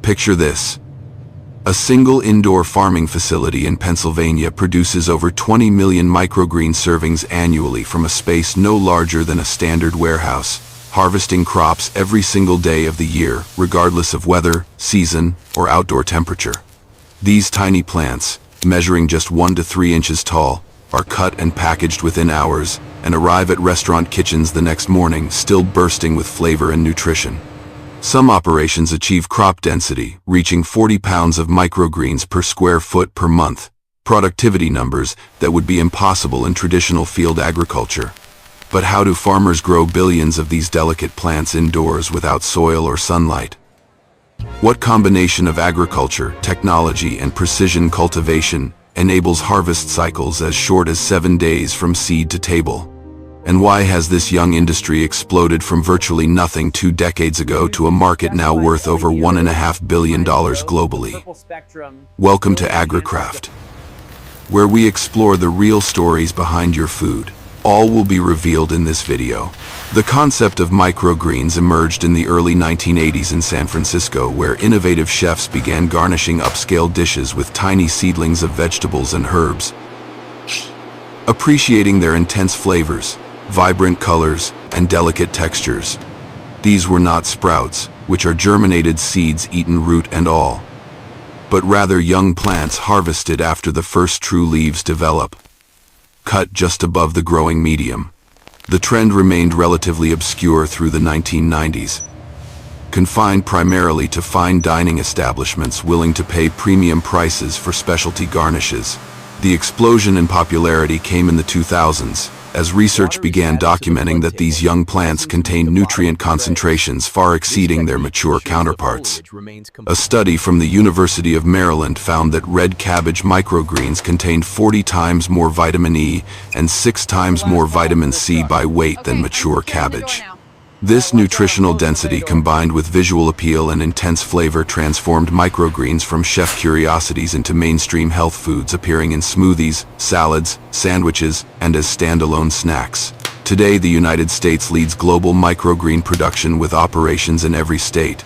Picture this. A single indoor farming facility in Pennsylvania produces over 20 million microgreen servings annually from a space no larger than a standard warehouse, harvesting crops every single day of the year, regardless of weather, season, or outdoor temperature. These tiny plants, measuring just 1 to 3 inches tall, are cut and packaged within hours and arrive at restaurant kitchens the next morning, still bursting with flavor and nutrition. Some operations achieve crop density, reaching 40 pounds of microgreens per square foot per month, productivity numbers that would be impossible in traditional field agriculture. But how do farmers grow billions of these delicate plants indoors without soil or sunlight? What combination of agriculture, technology, and precision cultivation enables harvest cycles as short as 7 days from seed to table? And why has this young industry exploded from virtually nothing 2 decades ago to a market now worth over $1.5 billion globally? Welcome to AgriCraft, where we explore the real stories behind your food. All will be revealed in this video. The concept of microgreens emerged in the early 1980s in San Francisco, where innovative chefs began garnishing upscale dishes with tiny seedlings of vegetables and herbs, appreciating their intense flavors, vibrant colors, and delicate textures. These were not sprouts, which are germinated seeds eaten root and all, but rather young plants harvested after the first true leaves develop, cut just above the growing medium. The trend remained relatively obscure through the 1990s, confined primarily to fine dining establishments willing to pay premium prices for specialty garnishes. The explosion in popularity came in the 2000s, as research began documenting that these young plants contained nutrient concentrations far exceeding their mature counterparts. A study from the University of Maryland found that red cabbage microgreens contained 40 times more vitamin E and 6 times more vitamin C by weight than mature cabbage. This nutritional density combined with visual appeal and intense flavor transformed microgreens from chef curiosities into mainstream health foods, appearing in smoothies, salads, sandwiches, and as standalone snacks. Today, the United States leads global microgreen production with operations in every state,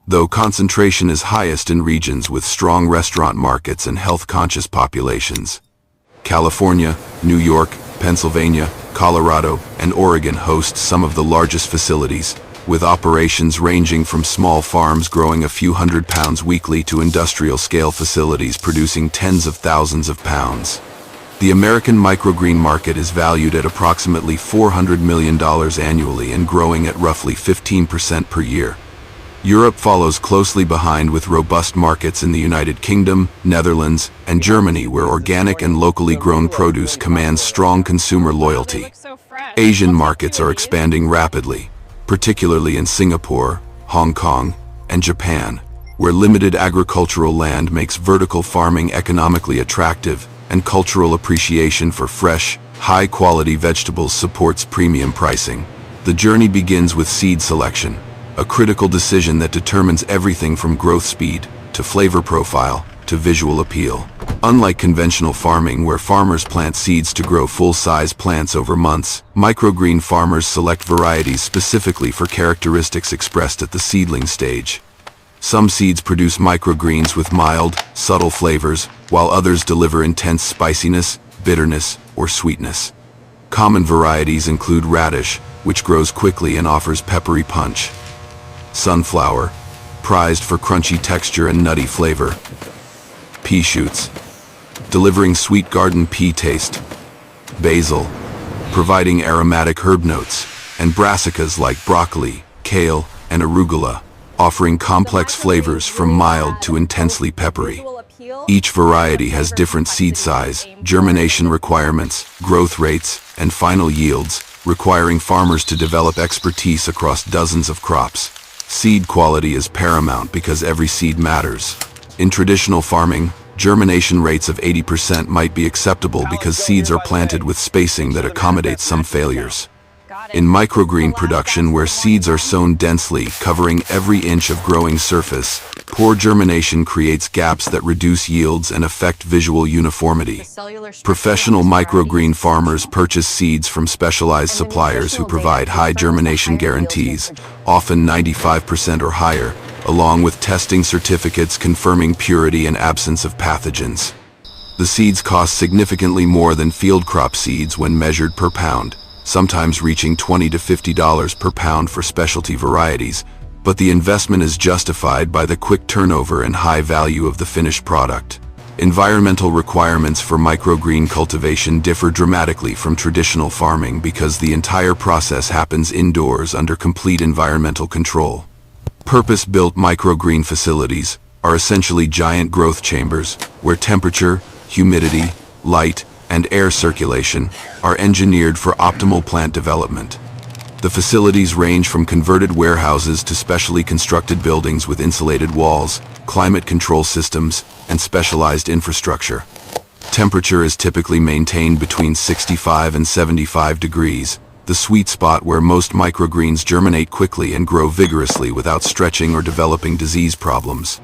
though concentration is highest in regions with strong restaurant markets and health-conscious populations. California, New York, Pennsylvania, Colorado, and Oregon host some of the largest facilities, with operations ranging from small farms growing a few hundred pounds weekly to industrial-scale facilities producing tens of thousands of pounds. The American microgreen market is valued at approximately $400 million annually and growing at roughly 15% per year. Europe follows closely behind with robust markets in the United Kingdom, Netherlands, and Germany, where organic and locally grown produce commands strong consumer loyalty. Asian markets are expanding rapidly, particularly in Singapore, Hong Kong, and Japan, where limited agricultural land makes vertical farming economically attractive and cultural appreciation for fresh, high-quality vegetables supports premium pricing. The journey begins with seed selection, a critical decision that determines everything from growth speed, to flavor profile, to visual appeal. Unlike conventional farming, where farmers plant seeds to grow full-size plants over months, microgreen farmers select varieties specifically for characteristics expressed at the seedling stage. Some seeds produce microgreens with mild, subtle flavors, while others deliver intense spiciness, bitterness, or sweetness. Common varieties include radish, which grows quickly and offers peppery punch; sunflower, prized for crunchy texture and nutty flavor; pea shoots, delivering sweet garden pea taste; basil, providing aromatic herb notes; and brassicas like broccoli, kale, and arugula, offering complex flavors from mild to intensely peppery. Each variety has different seed size, germination requirements, growth rates, and final yields, requiring farmers to develop expertise across dozens of crops. Seed quality is paramount because every seed matters. In traditional farming, germination rates of 80% might be acceptable because seeds are planted with spacing that accommodates some failures. In microgreen production, where seeds are sown densely, covering every inch of growing surface, poor germination creates gaps that reduce yields and affect visual uniformity. Professional microgreen farmers purchase seeds from specialized suppliers who provide high germination guarantees, often 95% or higher, along with testing certificates confirming purity and absence of pathogens. The seeds cost significantly more than field crop seeds when measured per pound, sometimes reaching $20 to $50 per pound for specialty varieties, but the investment is justified by the quick turnover and high value of the finished product. Environmental requirements for microgreen cultivation differ dramatically from traditional farming because the entire process happens indoors under complete environmental control. Purpose-built microgreen facilities are essentially giant growth chambers where temperature, humidity, light, and air circulation are engineered for optimal plant development. The facilities range from converted warehouses to specially constructed buildings with insulated walls, climate control systems, and specialized infrastructure. Temperature is typically maintained between 65 and 75 degrees, the sweet spot where most microgreens germinate quickly and grow vigorously without stretching or developing disease problems.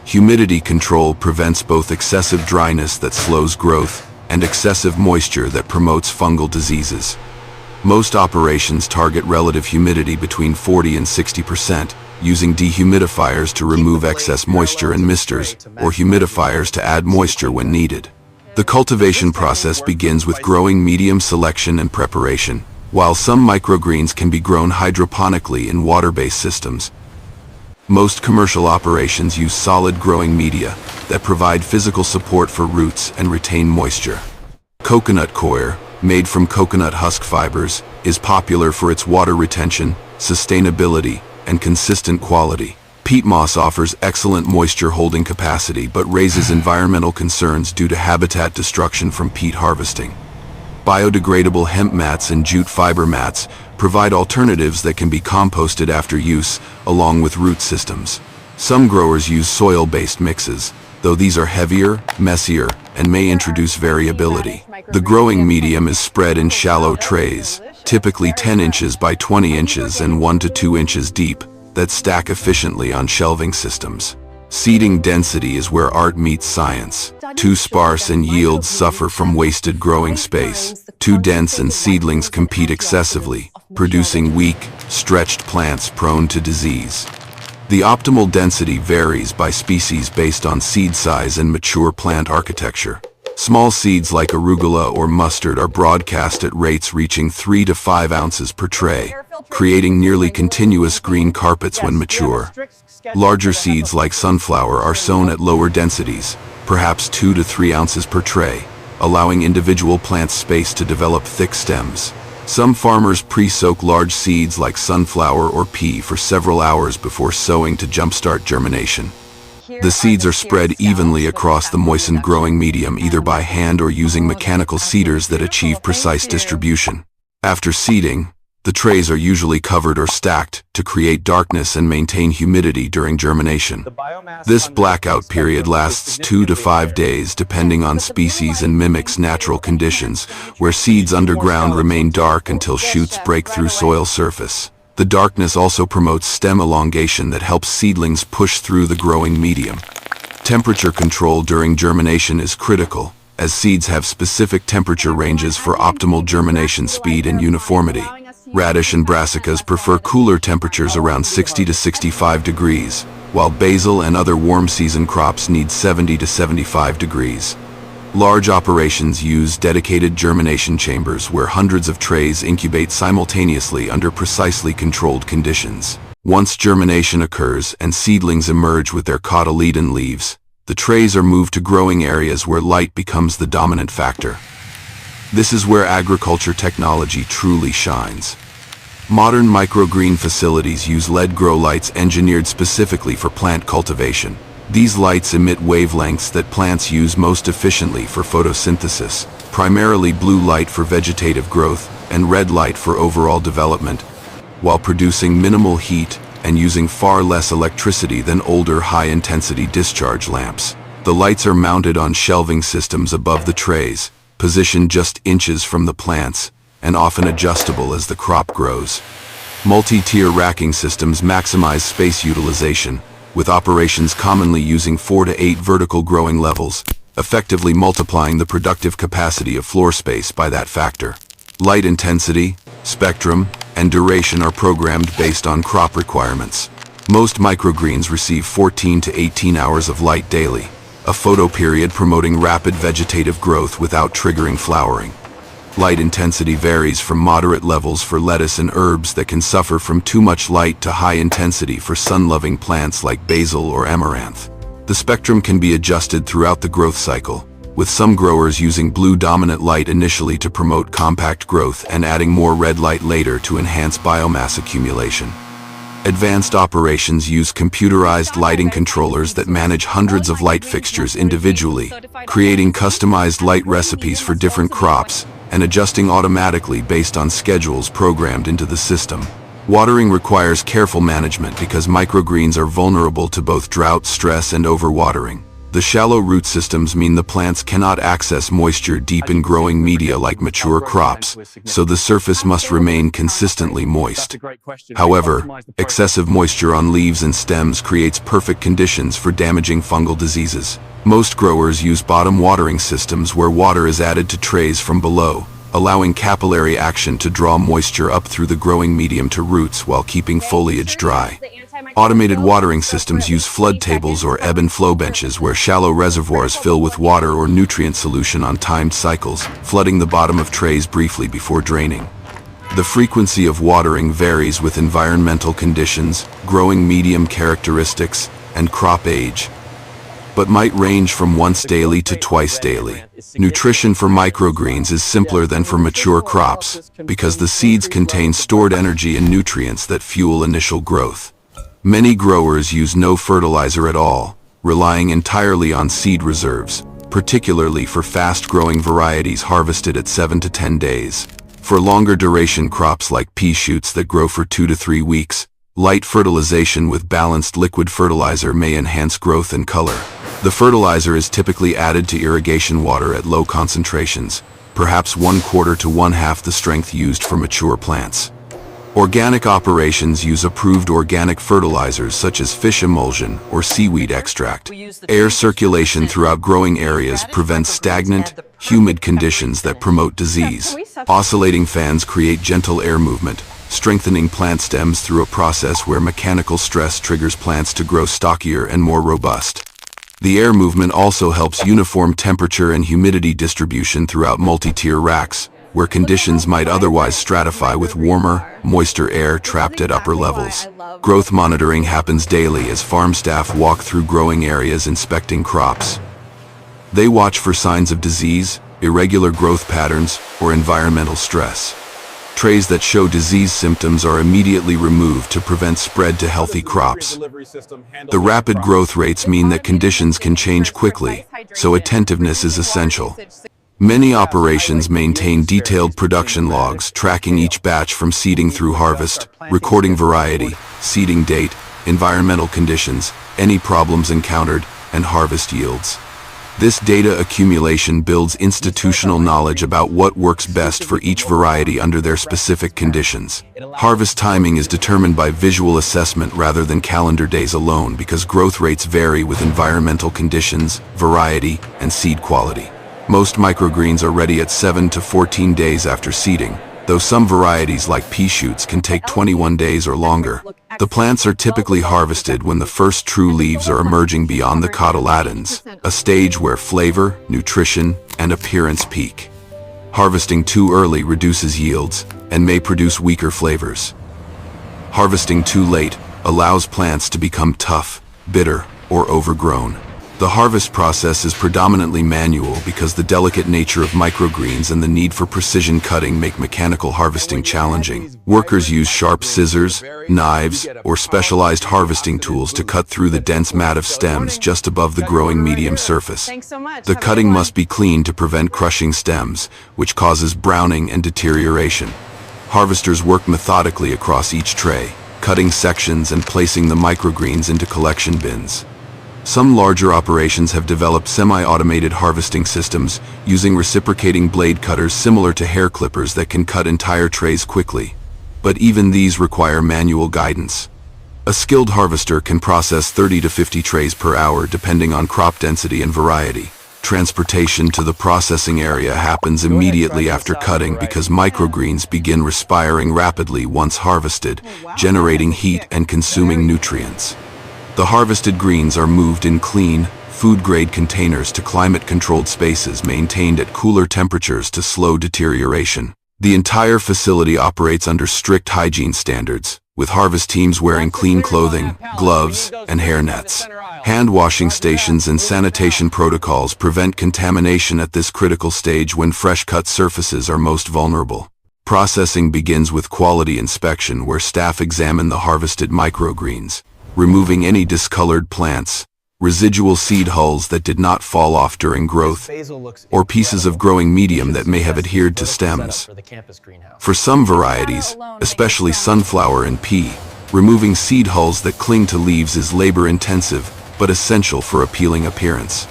Humidity control prevents both excessive dryness that slows growth and excessive moisture that promotes fungal diseases. Most operations target relative humidity between 40 and 60%, using dehumidifiers to remove excess moisture and misters, or humidifiers to add moisture when needed. The cultivation process begins with growing medium selection and preparation. While some microgreens can be grown hydroponically in water-based systems, most commercial operations use solid growing media that provide physical support for roots and retain moisture. Coconut coir, made from coconut husk fibers, is popular for its water retention, sustainability, and consistent quality. Peat moss offers excellent moisture holding capacity but raises environmental concerns due to habitat destruction from peat harvesting. Biodegradable hemp mats and jute fiber mats provide alternatives that can be composted after use, along with root systems. Some growers use soil-based mixes, though these are heavier, messier, and may introduce variability. The growing medium is spread in shallow trays, typically 10 inches by 20 inches and 1 to 2 inches deep, that stack efficiently on shelving systems. Seeding density is where art meets science. Too sparse and yields suffer from wasted growing space. Too dense and seedlings compete excessively, producing weak, stretched plants prone to disease. The optimal density varies by species based on seed size and mature plant architecture. Small seeds like arugula or mustard are broadcast at rates reaching 3 to 5 ounces per tray, creating nearly continuous green carpets when mature. Larger seeds like sunflower are sown at lower densities, perhaps 2 to 3 ounces per tray, allowing individual plants space to develop thick stems. Some farmers pre-soak large seeds like sunflower or pea for several hours before sowing to jumpstart germination. The seeds are spread evenly across the moistened growing medium either by hand or using mechanical seeders that achieve precise distribution. After seeding, the trays are usually covered or stacked to create darkness and maintain humidity during germination. This blackout period lasts 2 to 5 days depending on species and mimics natural conditions, where seeds underground remain dark until shoots break through soil surface. The darkness also promotes stem elongation that helps seedlings push through the growing medium. Temperature control during germination is critical, as seeds have specific temperature ranges for optimal germination speed and uniformity. Radish and brassicas prefer cooler temperatures around 60 to 65 degrees, while basil and other warm season crops need 70 to 75 degrees. Large operations use dedicated germination chambers where hundreds of trays incubate simultaneously under precisely controlled conditions. Once germination occurs and seedlings emerge with their cotyledon leaves, the trays are moved to growing areas where light becomes the dominant factor. This is where agriculture technology truly shines. Modern microgreen facilities use LED grow lights engineered specifically for plant cultivation. These lights emit wavelengths that plants use most efficiently for photosynthesis, primarily blue light for vegetative growth and red light for overall development, while producing minimal heat and using far less electricity than older high-intensity discharge lamps. The lights are mounted on shelving systems above the trays, positioned just inches from the plants, and often adjustable as the crop grows. Multi-tier racking systems maximize space utilization, with operations commonly using 4 to 8 vertical growing levels, effectively multiplying the productive capacity of floor space by that factor. Light intensity, spectrum, and duration are programmed based on crop requirements. Most microgreens receive 14 to 18 hours of light daily, a photoperiod promoting rapid vegetative growth without triggering flowering. Light intensity varies from moderate levels for lettuce and herbs that can suffer from too much light to high intensity for sun-loving plants like basil or amaranth. The spectrum can be adjusted throughout the growth cycle, with some growers using blue-dominant light initially to promote compact growth and adding more red light later to enhance biomass accumulation. Advanced operations use computerized lighting controllers that manage hundreds of light fixtures individually, creating customized light recipes for different crops and adjusting automatically based on schedules programmed into the system. Watering requires careful management because microgreens are vulnerable to both drought, stress, and overwatering. The shallow root systems mean the plants cannot access moisture deep in growing media like mature crops, so the surface must remain consistently moist. However, excessive moisture on leaves and stems creates perfect conditions for damaging fungal diseases. Most growers use bottom watering systems where water is added to trays from below, allowing capillary action to draw moisture up through the growing medium to roots while keeping foliage dry. Automated watering systems use flood tables or ebb and flow benches where shallow reservoirs fill with water or nutrient solution on timed cycles, flooding the bottom of trays briefly before draining. The frequency of watering varies with environmental conditions, growing medium characteristics, and crop age, but might range from once daily to twice daily. Nutrition for microgreens is simpler than for mature crops because the seeds contain stored energy and nutrients that fuel initial growth. Many growers use no fertilizer at all, relying entirely on seed reserves, particularly for fast-growing varieties harvested at 7 to 10 days. For longer duration crops like pea shoots that grow for 2 to 3 weeks, light fertilization with balanced liquid fertilizer may enhance growth and color. The fertilizer is typically added to irrigation water at low concentrations, perhaps 1/4 to 1/2 the strength used for mature plants. Organic operations use approved organic fertilizers such as fish emulsion or seaweed extract. Air circulation throughout growing areas prevents stagnant, humid conditions that promote disease. Oscillating fans create gentle air movement, strengthening plant stems through a process where mechanical stress triggers plants to grow stockier and more robust. The air movement also helps uniform temperature and humidity distribution throughout multi-tier racks, where conditions might otherwise stratify with warmer, moister air trapped at upper levels. Growth monitoring happens daily as farm staff walk through growing areas inspecting crops. They watch for signs of disease, irregular growth patterns, or environmental stress. Trays that show disease symptoms are immediately removed to prevent spread to healthy crops. The rapid growth rates mean that conditions can change quickly, so attentiveness is essential. Many operations maintain detailed production logs tracking each batch from seeding through harvest, recording variety, seeding date, environmental conditions, any problems encountered, and harvest yields. This data accumulation builds institutional knowledge about what works best for each variety under their specific conditions. Harvest timing is determined by visual assessment rather than calendar days alone because growth rates vary with environmental conditions, variety, and seed quality. Most microgreens are ready at 7 to 14 days after seeding, though some varieties like pea shoots can take 21 days or longer. The plants are typically harvested when the first true leaves are emerging beyond the cotyledons, a stage where flavor, nutrition, and appearance peak. Harvesting too early reduces yields and may produce weaker flavors. Harvesting too late allows plants to become tough, bitter, or overgrown. The harvest process is predominantly manual because the delicate nature of microgreens and the need for precision cutting make mechanical harvesting challenging. Workers use sharp scissors, knives, or specialized harvesting tools to cut through the dense mat of stems just above the growing medium surface. The cutting must be clean to prevent crushing stems, which causes browning and deterioration. Harvesters work methodically across each tray, cutting sections and placing the microgreens into collection bins. Some larger operations have developed semi-automated harvesting systems using reciprocating blade cutters similar to hair clippers that can cut entire trays quickly. But even these require manual guidance. A skilled harvester can process 30 to 50 trays per hour depending on crop density and variety. Transportation to the processing area happens immediately after cutting because microgreens begin respiring rapidly once harvested, generating heat and consuming nutrients. The harvested greens are moved in clean, food-grade containers to climate-controlled spaces maintained at cooler temperatures to slow deterioration. The entire facility operates under strict hygiene standards, with harvest teams wearing clean clothing, gloves, and hairnets. Hand washing stations and sanitation protocols prevent contamination at this critical stage when fresh-cut surfaces are most vulnerable. Processing begins with quality inspection where staff examine the harvested microgreens, removing any discolored plants, residual seed hulls that did not fall off during growth, or pieces of growing medium that may have adhered to stems. For some varieties, especially sunflower and pea, removing seed hulls that cling to leaves is labor-intensive but essential for appealing appearance.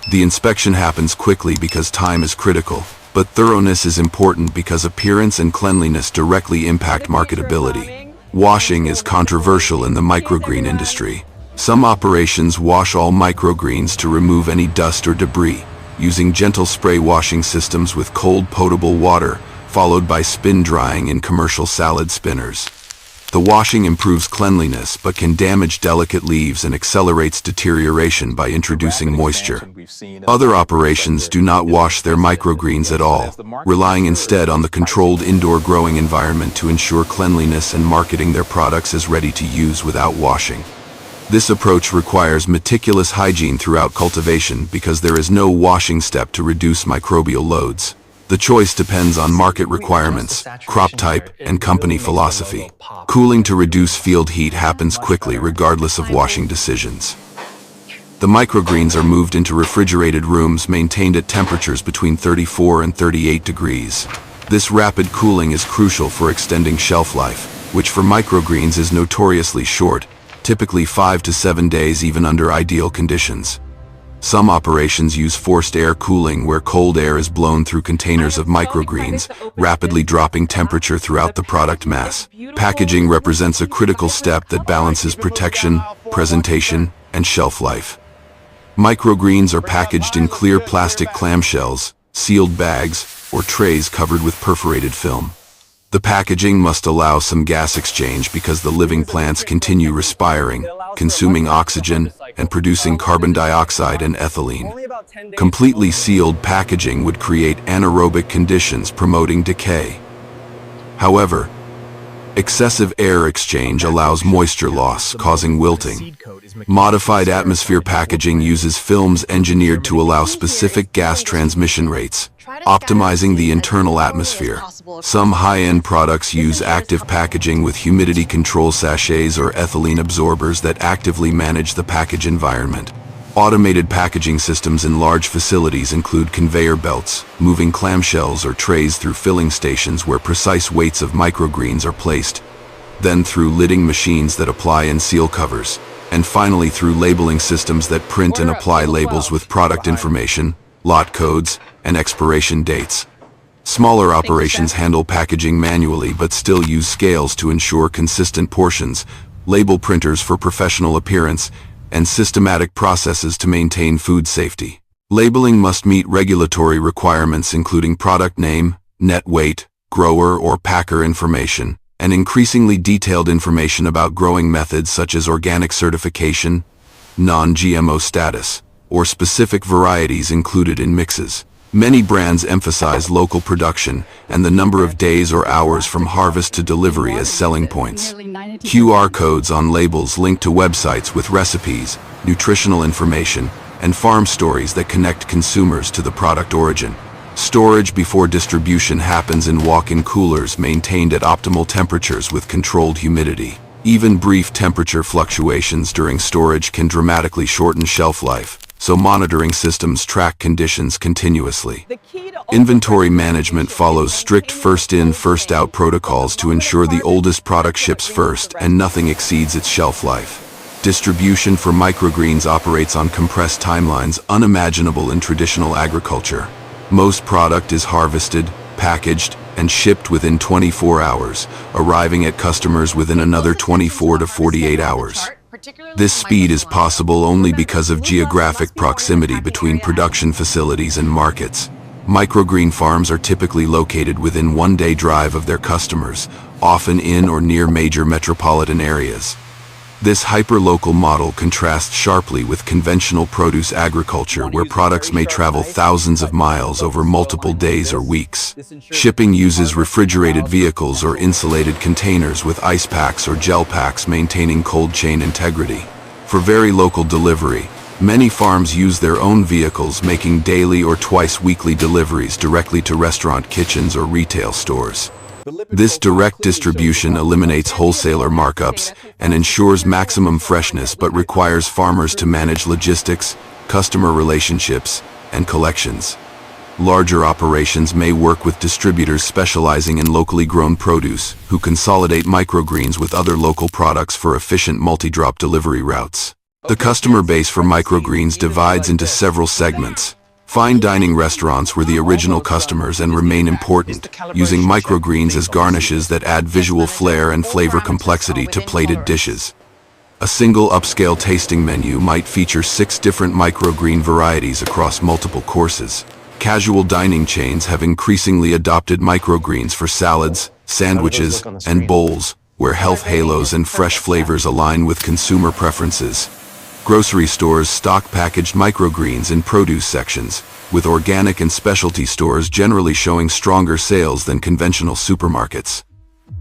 The inspection happens quickly because time is critical, but thoroughness is important because appearance and cleanliness directly impact marketability. Washing is controversial in the microgreen industry. Some operations wash all microgreens to remove any dust or debris, using gentle spray washing systems with cold potable water, followed by spin drying in commercial salad spinners. The washing improves cleanliness but can damage delicate leaves and accelerates deterioration by introducing moisture. Other operations do not wash their microgreens at all, relying instead on the controlled indoor growing environment to ensure cleanliness and marketing their products as ready to use without washing. This approach requires meticulous hygiene throughout cultivation because there is no washing step to reduce microbial loads. The choice depends on market requirements, crop type, and company philosophy. Cooling to reduce field heat happens quickly regardless of washing decisions. The microgreens are moved into refrigerated rooms maintained at temperatures between 34 and 38 degrees. This rapid cooling is crucial for extending shelf life, which for microgreens is notoriously short, typically 5 to 7 days even under ideal conditions. Some operations use forced air cooling where cold air is blown through containers of microgreens, rapidly dropping temperature throughout the product mass. Packaging represents a critical step that balances protection, presentation, and shelf life. Microgreens are packaged in clear plastic clamshells, sealed bags, or trays covered with perforated film. The packaging must allow some gas exchange because the living plants continue respiring, consuming oxygen, and producing carbon dioxide and ethylene. Completely sealed packaging would create anaerobic conditions promoting decay. However, excessive air exchange allows moisture loss, causing wilting. Modified atmosphere packaging uses films engineered to allow specific gas transmission rates, optimizing the internal atmosphere. Some high-end products use active packaging with humidity control sachets or ethylene absorbers that actively manage the package environment. Automated packaging systems in large facilities include conveyor belts, moving clamshells or trays through filling stations where precise weights of microgreens are placed, then through lidding machines that apply and seal covers, and finally through labeling systems that print and apply labels with product information, lot codes, and expiration dates. Smaller operations handle packaging manually but still use scales to ensure consistent portions, label printers for professional appearance, and systematic processes to maintain food safety. Labeling must meet regulatory requirements including product name, net weight, grower or packer information, and increasingly detailed information about growing methods such as organic certification, non-GMO status, or specific varieties included in mixes. Many brands emphasize local production and the number of days or hours from harvest to delivery as selling points. QR codes on labels link to websites with recipes, nutritional information, and farm stories that connect consumers to the product origin. Storage before distribution happens in walk-in coolers maintained at optimal temperatures with controlled humidity. Even brief temperature fluctuations during storage can dramatically shorten shelf life, so monitoring systems track conditions continuously. Inventory management follows strict first-in, first-out protocols to ensure the oldest product ships first and nothing exceeds its shelf life. Distribution for microgreens operates on compressed timelines unimaginable in traditional agriculture. Most product is harvested, packaged, and shipped within 24 hours, arriving at customers within another 24 to 48 hours. This speed is possible only because of geographic proximity between production facilities and markets. Microgreen farms are typically located within one-day drive of their customers, often in or near major metropolitan areas. This hyper-local model contrasts sharply with conventional produce agriculture, where products may travel thousands of miles over multiple days or weeks. Shipping uses refrigerated vehicles or insulated containers with ice packs or gel packs, maintaining cold chain integrity. For very local delivery, many farms use their own vehicles, making daily or twice-weekly deliveries directly to restaurant kitchens or retail stores. This direct distribution eliminates wholesaler markups and ensures maximum freshness, but requires farmers to manage logistics, customer relationships, and collections. Larger operations may work with distributors specializing in locally grown produce, who consolidate microgreens with other local products for efficient multi-drop delivery routes. The customer base for microgreens divides into several segments. Fine dining restaurants were the original customers and remain important, using microgreens as garnishes that add visual flair and flavor complexity to plated dishes. A single upscale tasting menu might feature 6 different microgreen varieties across multiple courses. Casual dining chains have increasingly adopted microgreens for salads, sandwiches, and bowls, where health halos and fresh flavors align with consumer preferences. Grocery stores stock packaged microgreens in produce sections, with organic and specialty stores generally showing stronger sales than conventional supermarkets.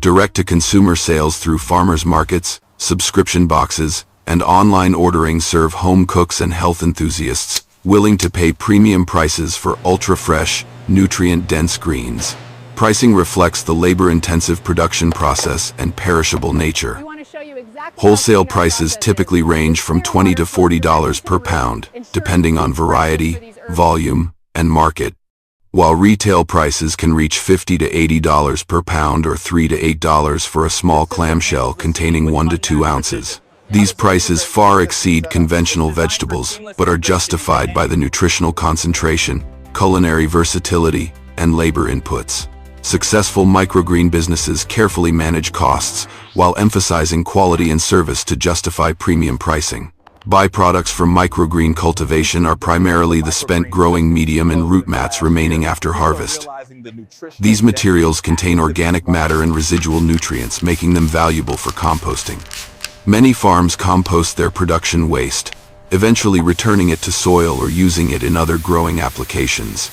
Direct-to-consumer sales through farmers markets, subscription boxes, and online ordering serve home cooks and health enthusiasts willing to pay premium prices for ultra-fresh, nutrient-dense greens. Pricing reflects the labor-intensive production process and perishable nature. Wholesale prices typically range from $20 to $40 per pound, depending on variety, volume, and market, while retail prices can reach $50 to $80 per pound or $3 to $8 for a small clamshell containing 1 to 2 ounces. These prices far exceed conventional vegetables, but are justified by the nutritional concentration, culinary versatility, and labor inputs. Successful microgreen businesses carefully manage costs while emphasizing quality and service to justify premium pricing. Byproducts from microgreen cultivation are primarily the spent growing medium and root mats remaining after harvest. These materials contain organic matter and residual nutrients, making them valuable for composting. Many farms compost their production waste, eventually returning it to soil or using it in other growing applications.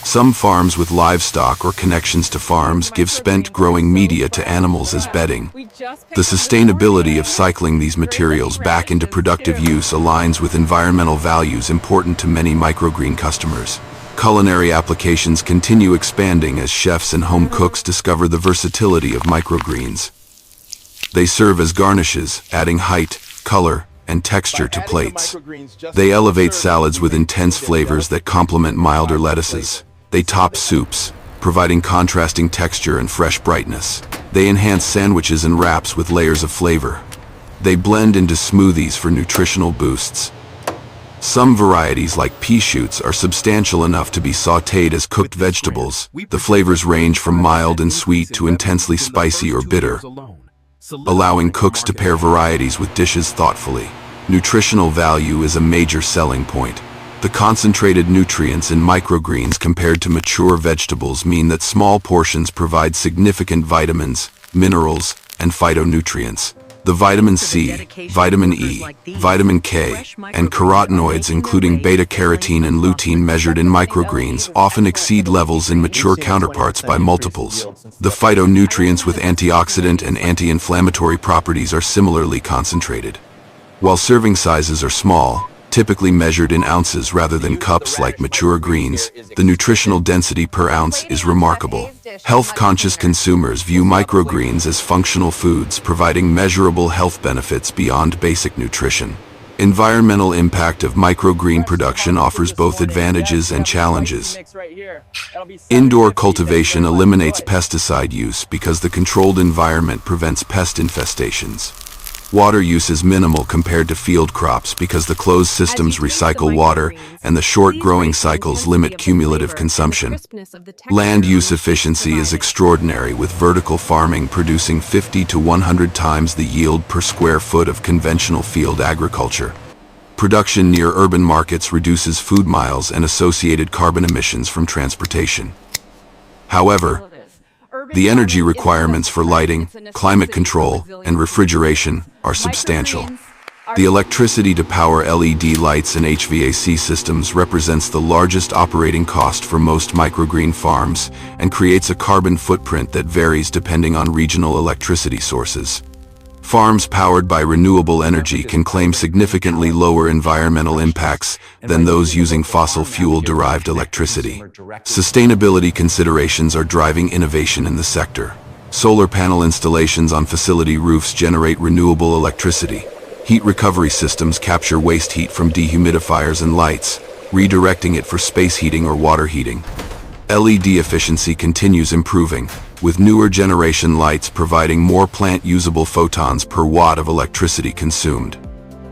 Some farms with livestock or connections to farms give spent growing media to animals as bedding. The sustainability of cycling these materials back into productive use aligns with environmental values important to many microgreen customers. Culinary applications continue expanding as chefs and home cooks discover the versatility of microgreens. They serve as garnishes, adding height, color, and texture to plates. They elevate salads with intense flavors that complement milder lettuces. They top soups, providing contrasting texture and fresh brightness. They enhance sandwiches and wraps with layers of flavor. They blend into smoothies for nutritional boosts. Some varieties, like pea shoots, are substantial enough to be sautéed as cooked vegetables. The flavors range from mild and sweet to intensely spicy or bitter, allowing cooks to pair varieties with dishes thoughtfully. Nutritional value is a major selling point. The concentrated nutrients in microgreens compared to mature vegetables mean that small portions provide significant vitamins, minerals, and phytonutrients. The vitamin C, vitamin E, vitamin K, and carotenoids including beta-carotene and lutein measured in microgreens often exceed levels in mature counterparts by multiples. The phytonutrients with antioxidant and anti-inflammatory properties are similarly concentrated. While serving sizes are small, typically measured in ounces rather than cups like mature greens, the nutritional density per ounce is remarkable. Health-conscious consumers view microgreens as functional foods, providing measurable health benefits beyond basic nutrition. Environmental impact of microgreen production offers both advantages and challenges. Indoor cultivation eliminates pesticide use because the controlled environment prevents pest infestations. Water use is minimal compared to field crops because the closed systems recycle water and the short growing cycles limit cumulative consumption. Land use efficiency is extraordinary, with vertical farming producing 50 to 100 times the yield per square foot of conventional field agriculture. Production near urban markets reduces food miles and associated carbon emissions from transportation. However, the energy requirements for lighting, climate control, and refrigeration are substantial. The electricity to power LED lights and HVAC systems represents the largest operating cost for most microgreen farms and creates a carbon footprint that varies depending on regional electricity sources. Farms powered by renewable energy can claim significantly lower environmental impacts than those using fossil fuel-derived electricity. Sustainability considerations are driving innovation in the sector. Solar panel installations on facility roofs generate renewable electricity. Heat recovery systems capture waste heat from dehumidifiers and lights, redirecting it for space heating or water heating. LED efficiency continues improving, with newer generation lights providing more plant-usable photons per watt of electricity consumed.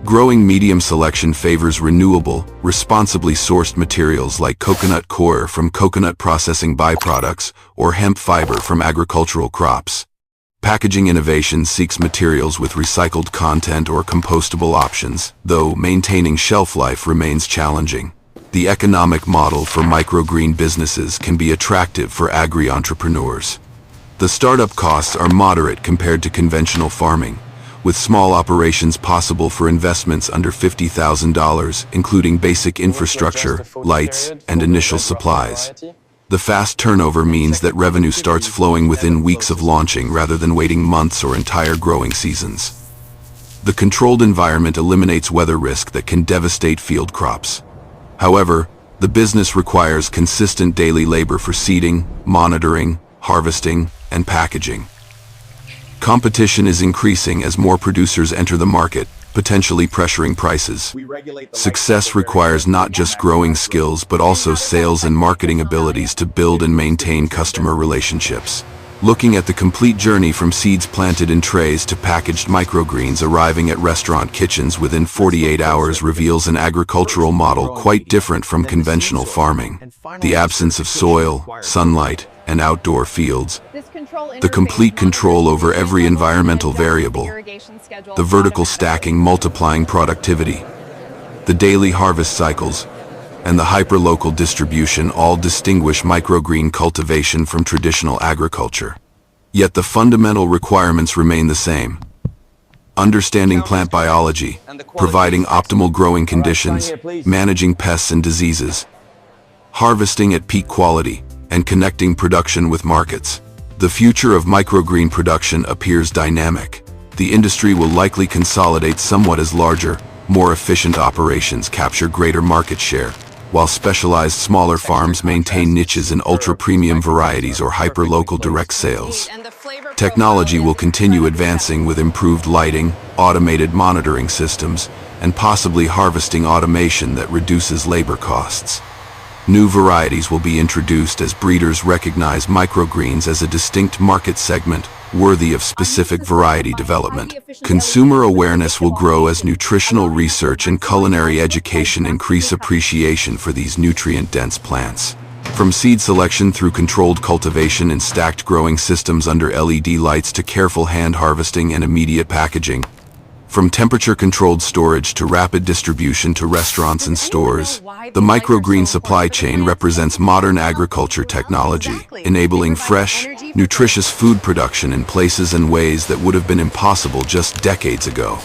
Growing medium selection favors renewable, responsibly sourced materials like coconut coir from coconut processing byproducts or hemp fiber from agricultural crops. Packaging innovation seeks materials with recycled content or compostable options, though maintaining shelf life remains challenging. The economic model for microgreen businesses can be attractive for agri-entrepreneurs. The startup costs are moderate compared to conventional farming, with small operations possible for investments under $50,000, including basic infrastructure, lights, and initial supplies. The fast turnover means that revenue starts flowing within weeks of launching rather than waiting months or entire growing seasons. The controlled environment eliminates weather risk that can devastate field crops. However, the business requires consistent daily labor for seeding, monitoring, harvesting, and packaging. Competition is increasing as more producers enter the market, potentially pressuring prices. Success requires not just growing skills but also sales and marketing abilities to build and maintain customer relationships. Looking at the complete journey from seeds planted in trays to packaged microgreens arriving at restaurant kitchens within 48 hours reveals an agricultural model quite different from conventional farming. The absence of soil, sunlight, and outdoor fields, the complete control over every environmental variable, the vertical stacking multiplying productivity, the daily harvest cycles, and the hyperlocal distribution all distinguish microgreen cultivation from traditional agriculture. Yet the fundamental requirements remain the same. Understanding plant biology, providing optimal growing conditions, managing pests and diseases, harvesting at peak quality, and connecting production with markets. The future of microgreen production appears dynamic. The industry will likely consolidate somewhat as larger, more efficient operations capture greater market share, while specialized smaller farms maintain niches in ultra-premium varieties or hyper-local direct sales. Technology will continue advancing with improved lighting, automated monitoring systems, and possibly harvesting automation that reduces labor costs. New varieties will be introduced as breeders recognize microgreens as a distinct market segment worthy of specific variety development. Consumer awareness will grow as nutritional research and culinary education increase appreciation for these nutrient-dense plants. From seed selection through controlled cultivation and stacked growing systems under LED lights to careful hand harvesting and immediate packaging, from temperature-controlled storage to rapid distribution to restaurants and stores, the microgreen supply chain represents modern agriculture technology, enabling fresh, nutritious food production in places and ways that would have been impossible just decades ago.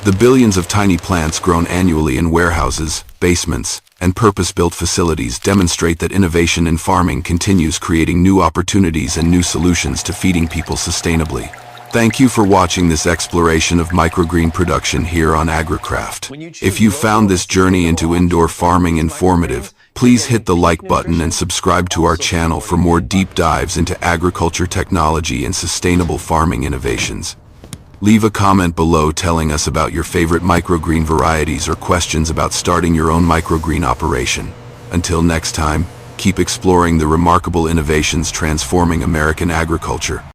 The billions of tiny plants grown annually in warehouses, basements, and purpose-built facilities demonstrate that innovation in farming continues, creating new opportunities and new solutions to feeding people sustainably. Thank you for watching this exploration of microgreen production here on AgriCraft. If you found this journey into indoor farming informative, please hit the like button and subscribe to our channel for more deep dives into agriculture technology and sustainable farming innovations. Leave a comment below telling us about your favorite microgreen varieties or questions about starting your own microgreen operation. Until next time, keep exploring the remarkable innovations transforming American agriculture.